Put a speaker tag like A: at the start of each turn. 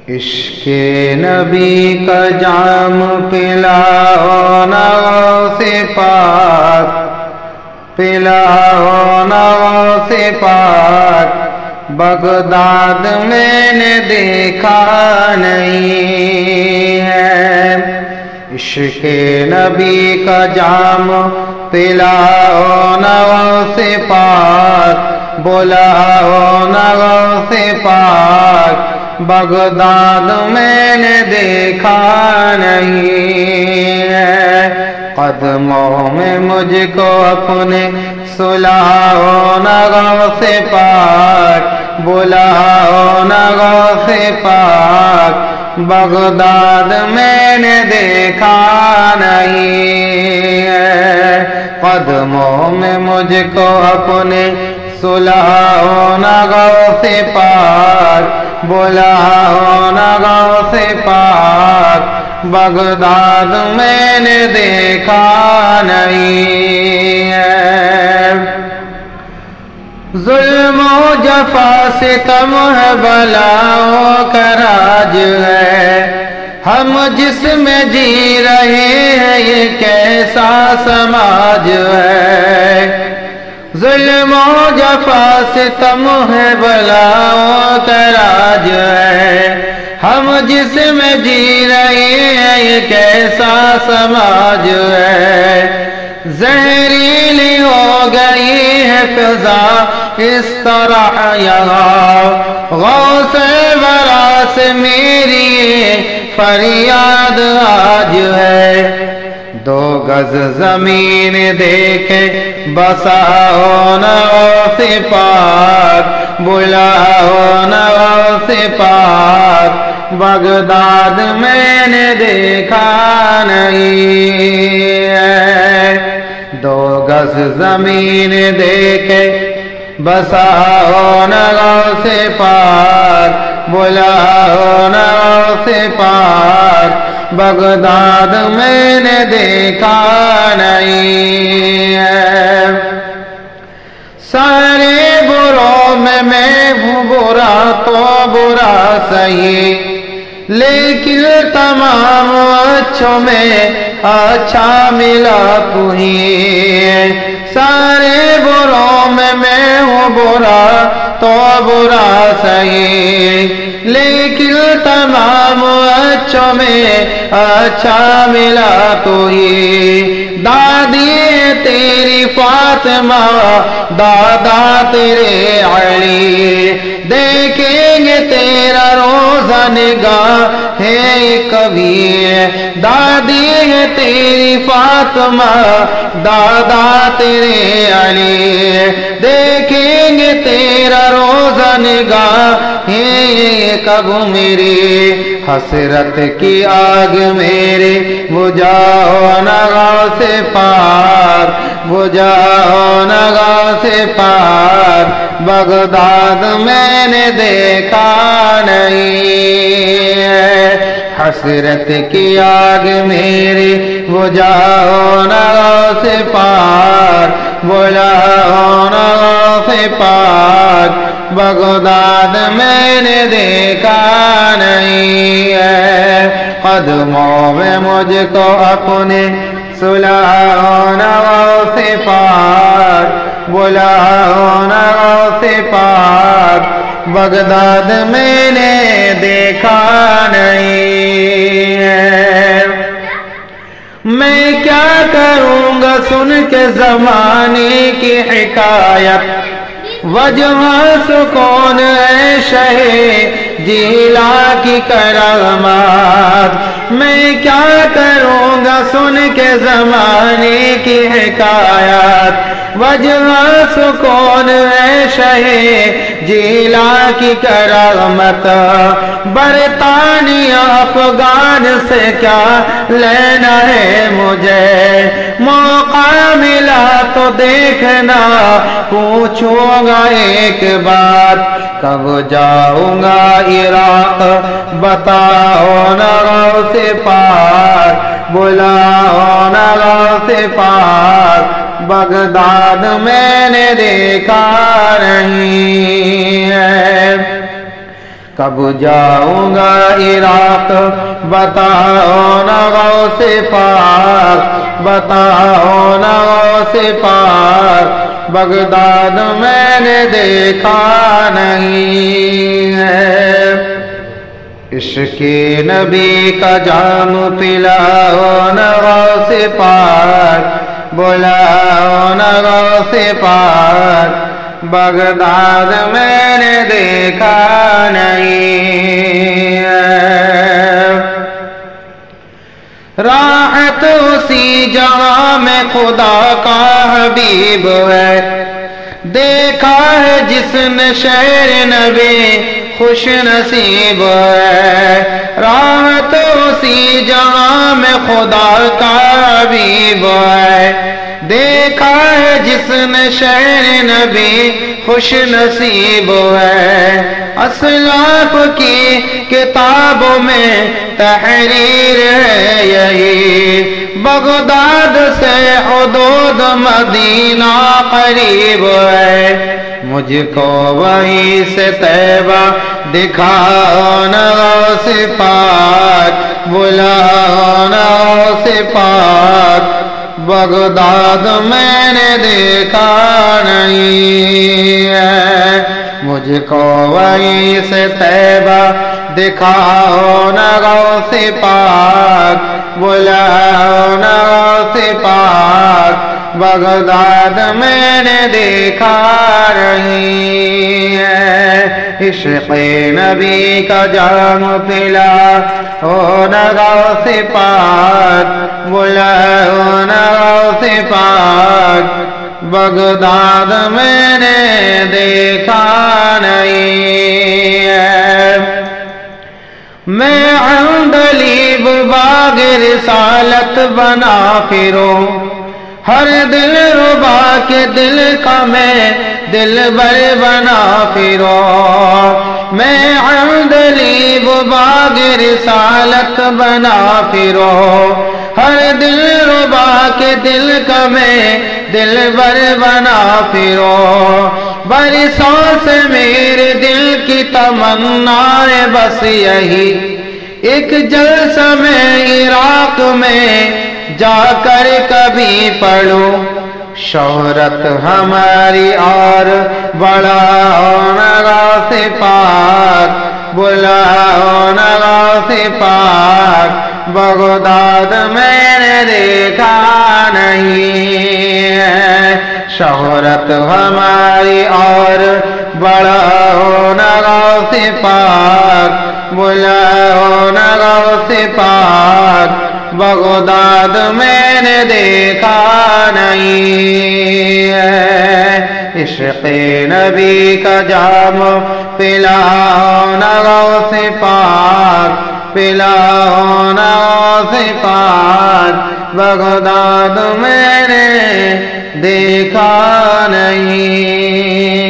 A: عشق نبی کا جام پلاؤ نا غوث پاک، پلاؤ نا غوث پاک، بغداد میں نے دیکھا نہیں ہے۔ عشق نبی کا جام پلاؤ نا غوث پاک، بلاؤ نا غوث پاک، بغداد میں نے دیکھا نہیں ہے۔ قدموں میں مجھ کو اپنے سلاؤ نا غوث پاک، بلاؤ نا غوث پاک، بغداد میں نے دیکھا نہیں ہے۔ قدموں میں مجھ کو اپنے سلاؤ نا غوث پاک، بلاؤ نا غوث پاک، بغداد میں نے دیکھا نہیں ہے۔ ظلم و جفا ستم ہے، بلاؤں کا راج ہے، ہم جس میں جی رہے ہیں یہ کیسا سماج ہے۔ ظلم و جفا ستم ہے، بلاؤں کا راج ہے، ہم جس میں جی رہے ہیں یہ کیسا سماج ہے۔ زہریلی ہو گئی ہے فضا اس طرح یہاں، غوث ورا سے میری فریاد آج ہے۔ دو گز زمین دیکھے بساؤ نا غوث پاک، بلاؤ نا غوث پاک، بغداد میں نے دیکھا نہیں ہے۔ دو گز زمین دیکھے بساؤ نا غوث پاک، بلاؤ نا غوث پاک، بغداد میں نے دیکھا نہیں ہے۔ سارے بروں میں ہوں برا تو برا سہی، لیکن تمام اچھوں میں اچھا ملا تو ہی۔ سارے بروں میں ہوں برا تو برا سہی، لیکن تمام اچھوں میں اچھا ملا تو ہی۔ دادی تیری فاطمہ، دادا تیرے علی، دیکھیں گے تیرا روزہ نگاہ ہے کبھی۔ دادی ہے تیری فاطمہ، دادا تیرے علی، دیکھیں گے تیرا روزہ نگاہ ہے کب میری۔ حسرت کی آگ میرے بجھاؤ نا غوث پاک، بجھاؤ نا غوث پاک، بغداد میں نے دیکھا نہیں ہے۔ حسرت کی آگ میری بجھاؤ نا غوث پاک، بلاؤ نا غوث پاک، بغداد میں نے دیکھا نہیں ہے۔ قدموں میں مجھ کو اپنے سلاؤ نا غوث پاک، بلاؤ نا غوث پاک، بغداد میں نے دیکھا نہیں ہے۔ میں کیا کروں گا سن کے زمانے کی حکایت، وجہ سکون ہے شہ جیلا کی کرامات۔ میں کیا کروں گا سن کے زمانے کی حکایات، وجہ سکون ہے شہ جیلا کی کرامت۔ برطانیہ افغان سے کیا لینا ہے مجھے، موقع ملا تو دیکھنا پوچھوں گا ایک بات، کب جاؤں گا عراق بتاؤ نا غوث پاک، بلاؤ نا غوث پاک، بغداد میں نے دیکھا نہیں ہے۔ کب جاؤں گا عراق بتاؤ نا غوث پاک، بتاؤ نا غوث پاک، بغداد میں نے دیکھا نہیں ہے۔ عشق نبی کا جام پلاؤ نا غوث پاک، بلاؤ نا غوث پاک، بغداد میں نے دیکھا نہیں ہے۔ راحت اسی جہاں میں خدا کا حبیب ہے، دیکھا ہے جس نے شہر نبی خوش نصیب ہے۔ راحت اسی جہاں میں خدا کا حبیب ہے، دیکھا ہے جس نے شہر نبی خوش نصیب ہے۔ اسلاف کی کتابوں میں تحریر ہے یہی، بغداد سے حدود مدینہ قریب ہے۔ مجھ کو وہیں سے طیبہ دکھاؤ نا غوث پاک، بلاؤ نا غوث پاک، بغداد میں نے دیکھا نہیں ہے۔ مجھ کو وہیں سے طیبہ دکھاؤ نا غوث پاک، بلاؤ نا غوث پاک، بغداد میں نے دیکھا نہیں ہے۔ عشق نبی کا جام پلاؤ نا غوث پاک، بلاؤ نا غوث پاک، بغداد میں نے دیکھا نہیں ہے۔ میں عندلیب باغ رسالت بنا پھروں، ہر دل ربا کے دل کا میں دل بر بنا پھروں۔ میں عندلیب باغ رسالت بنا پھروں، ہر دل ربا کے دل کا میں دل بر بنا پھروں۔ برسوں سے میرے دل کی تمنا ہے بس یہی، ایک جلسہ میں عراق میں جا کر کبھی پڑھوں، شہرت ہماری اور بڑھاؤ نا غوث پاک، بلاؤ نا غوث پاک، بغداد میں نے دیکھا نہیں ہے۔ شہرت ہماری اور بڑھاؤ نا غوث پاک، بلاؤ نا غوث پاک، بغداد میں نے دیکھا نہیں ہے۔ عشق نبی کا جام پلاؤ نا غوث پاک، پلاؤ نا غوث پاک، بغداد میں نے دیکھا نہیں۔